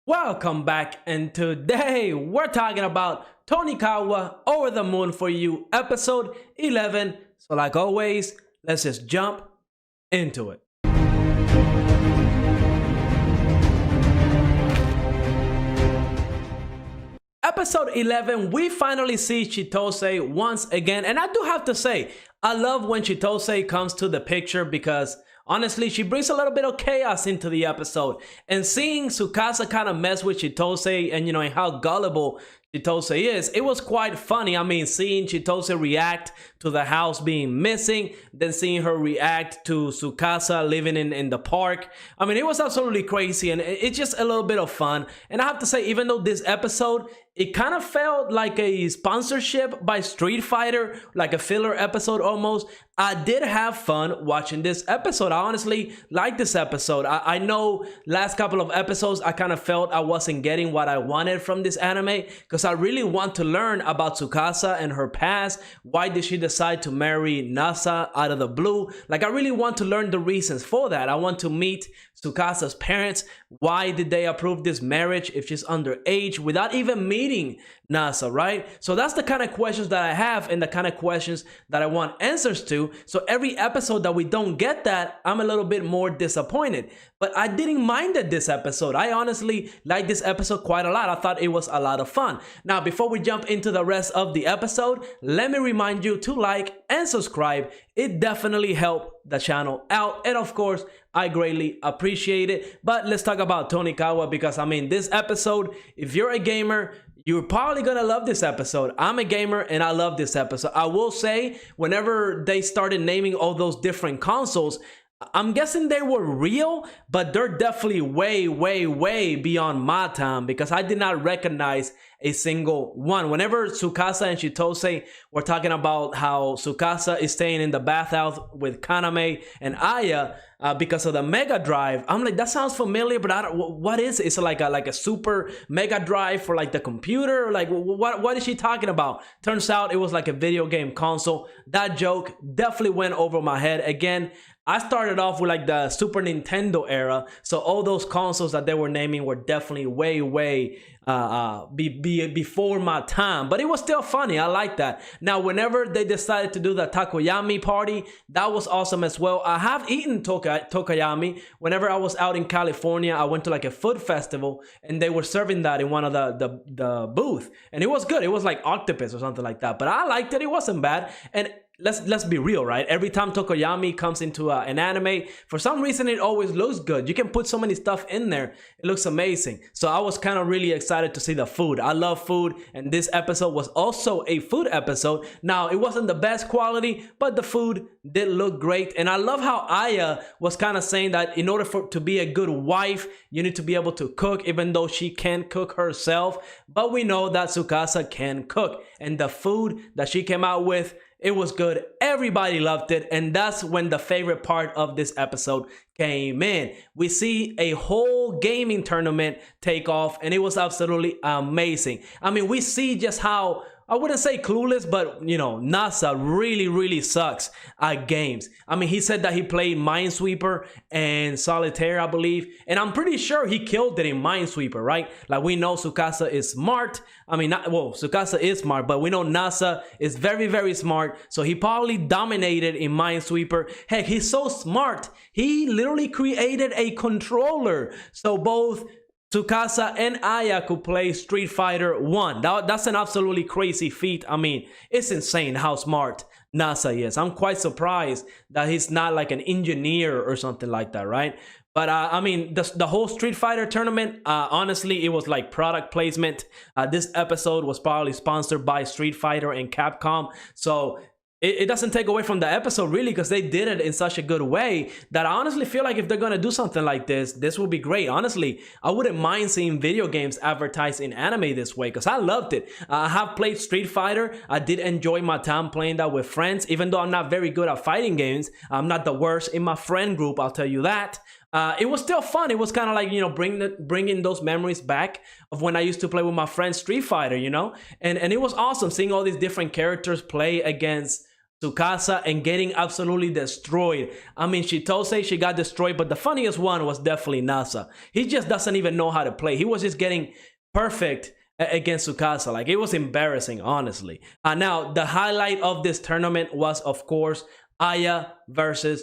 Welcome back, and today we're talking about Tonikawa Over the Moon for You, episode 11. So like always, let's just jump into it. Episode 11, we finally see Chitose once again, and I do have to say, I love when Chitose comes to the picture because honestly, she brings a little bit of chaos into the episode. And seeing Tsukasa kind of mess with Chitose and, and how gullible Chitose is, it was quite funny. I mean, seeing Chitose react to the house being missing, then seeing her react to Tsukasa living in the park. I mean, it was absolutely crazy, and it's just a little bit of fun. And I have to say, even though this episode, it kind of felt like a sponsorship by Street Fighter, like a filler episode almost, I did have fun watching this episode. I honestly like this episode. I know last couple of episodes, I kind of felt I wasn't getting what I wanted from this anime because I really want to learn about Tsukasa and her past. Why did she decide to marry Nasa out of the blue? Like, I really want to learn the reasons for that. I want to meet Tsukasa's parents. Why did they approve this marriage if she's underage without even meeting Nasa, right? So that's the kind of questions that I have and the kind of questions that I want answers to. So every episode that we don't get that, I'm a little bit more disappointed. But I didn't mind it this episode. I honestly liked this episode quite a lot. I thought it was a lot of fun. Now, before we jump into the rest of the episode, let me remind you to like and subscribe. It definitely helped the channel out. And of course, I greatly appreciate it. But let's talk about Tonikawa because, I mean, this episode, if you're a gamer, you're probably gonna love this episode. I'm a gamer and I love this episode. I will say, whenever they started naming all those different consoles, I'm guessing they were real, but they're definitely way beyond my time because I did not recognize a single one. Whenever Tsukasa and Chitose were talking about how Tsukasa is staying in the bathhouse with Kaname and Aya because of the Mega Drive, I'm like, that sounds familiar, but I don't, what is it? It's like a super Mega Drive for like the computer? Like, what is she talking about? Turns out it was like a video game console. That joke definitely went over my head. Again, I started off with like the Super Nintendo era, so all those consoles that they were naming were definitely way before my time, but it was still funny. I like that. Now, whenever they decided to do the takoyami party, that was awesome as well. I have eaten takoyami. Whenever I was out in California, I went to like a food festival and they were serving that in one of the booth, and it was good. It was like octopus or something like that, but I liked it. It wasn't bad. And let's be real, right? Every time takoyami comes into an anime, for some reason it always looks good. You can put so many stuff in there. It looks amazing. So I was kind of really excited to see the food. I love food, and this episode was also a food episode. Now, it wasn't the best quality, but the food did look great. And I love how Aya was kind of saying that in order to be a good wife, you need to be able to cook, even though she can't cook herself. But we know that Tsukasa can cook, and the food that she came out with, it was good. Everybody loved it. And that's when the favorite part of this episode came in. We see a whole gaming tournament take off, and it was absolutely amazing. I mean, we see just how, I wouldn't say clueless, but Nasa really sucks at games. I mean, he said that he played Minesweeper and Solitaire, I believe, and I'm pretty sure he killed it in Minesweeper, right? Like, we know Tsukasa is smart. I mean, Tsukasa is smart, but we know Nasa is very smart, so he probably dominated in Minesweeper. Heck, he's so smart, he literally created a controller so both Tsukasa and Aya could play Street Fighter 1. That's an absolutely crazy feat. I mean, it's insane how smart Nasa is. I'm quite surprised that he's not like an engineer or something like that, right? But I mean, the whole Street Fighter tournament, honestly, it was like product placement. This episode was probably sponsored by Street Fighter and Capcom. So it doesn't take away from the episode, really, because they did it in such a good way that I honestly feel like if they're going to do something like this will be great. Honestly, I wouldn't mind seeing video games advertised in anime this way because I loved it. I have played Street Fighter. I did enjoy my time playing that with friends, even though I'm not very good at fighting games. I'm not the worst in my friend group, I'll tell you that. It was still fun. It was kind of like, bringing those memories back of when I used to play with my friends Street Fighter, and it was awesome seeing all these different characters play against Tsukasa and getting absolutely destroyed. I mean, Chitose, she got destroyed, but the funniest one was definitely Nasa. He just doesn't even know how to play. He was just getting perfect against Tsukasa. Like, it was embarrassing, honestly. Now, the highlight of this tournament was, of course, Aya versus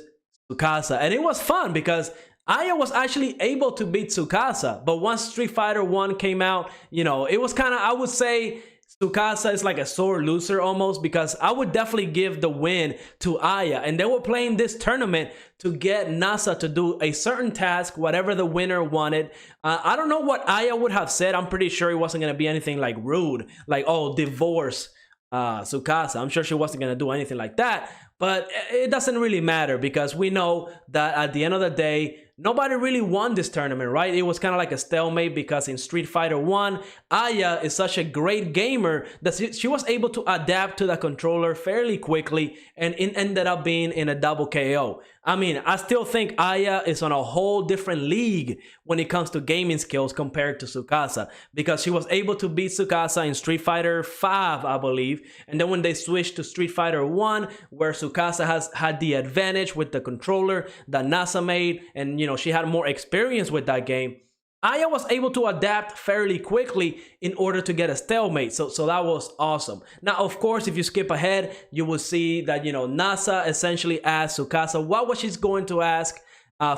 Tsukasa. And it was fun because Aya was actually able to beat Tsukasa. But once Street Fighter 1 came out, you know, it was kind of, I would say, Tsukasa is like a sore loser almost, because I would definitely give the win to Aya. And they were playing this tournament to get Nasa to do a certain task, whatever the winner wanted. I don't know what Aya would have said. I'm pretty sure it wasn't going to be anything like rude, like, oh, divorce Tsukasa. I'm sure she wasn't going to do anything like that. But it doesn't really matter, because we know that at the end of the day, nobody really won this tournament, right? It was kind of like a stalemate, because in Street Fighter 1, Aya is such a great gamer that she was able to adapt to the controller fairly quickly, and it ended up being in a double KO. I mean, I still think Aya is on a whole different league when it comes to gaming skills compared to Tsukasa, because she was able to beat Tsukasa in Street Fighter 5, I believe. And then when they switched to Street Fighter 1, where Tsukasa has had the advantage with the controller that Nasa made, and you know, she had more experience with that game, Aya was able to adapt fairly quickly in order to get a stalemate. So that was awesome. Now, of course, if you skip ahead, you will see that, you know, Nasa essentially asked Tsukasa what was she going to ask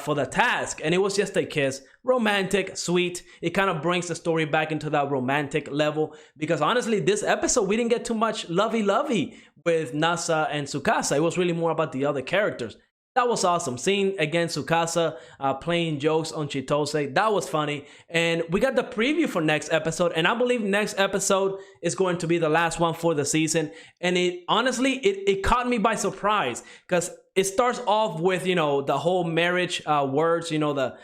for the task, and it was just a kiss. Romantic, sweet. It kind of brings the story back into that romantic level, because honestly, this episode we didn't get too much lovey-lovey with Nasa and Tsukasa. It was really more about the other characters. That was awesome. Seeing again Tsukasa playing jokes on Chitose, that was funny. And we got the preview for next episode, and I believe next episode is going to be the last one for the season. And it honestly, it caught me by surprise, because it starts off with, you know, the whole marriage words, you know, the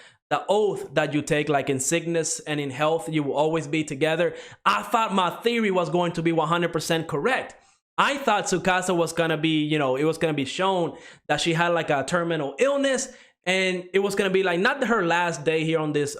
oath that you take, like in sickness and in health, you will always be together. I thought my theory was going to be 100% correct. I thought Tsukasa was going to be, you know, it was going to be shown that she had like a terminal illness, and it was going to be like not her last day here on this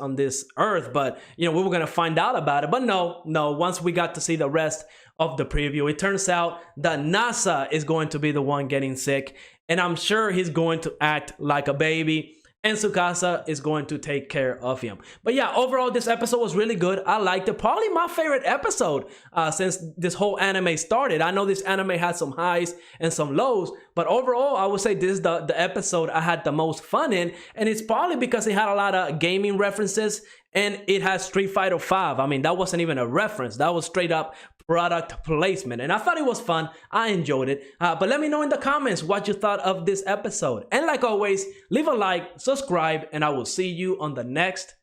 earth, but, you know, we were going to find out about it. But no, once we got to see the rest of the preview, it turns out that Nasa is going to be the one getting sick, and I'm sure he's going to act like a baby, and Tsukasa is going to take care of him. But yeah, overall, this episode was really good. I liked it. Probably my favorite episode since this whole anime started. I know this anime had some highs and some lows, but overall, I would say this is the episode I had the most fun in, and it's probably because it had a lot of gaming references, and it has Street Fighter 5. I mean, that wasn't even a reference. That was straight up product placement, and I thought it was fun. I enjoyed it. But let me know in the comments what you thought of this episode. And like always, leave a like, subscribe, and I will see you on the next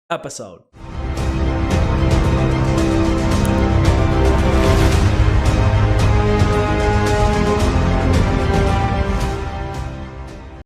episode.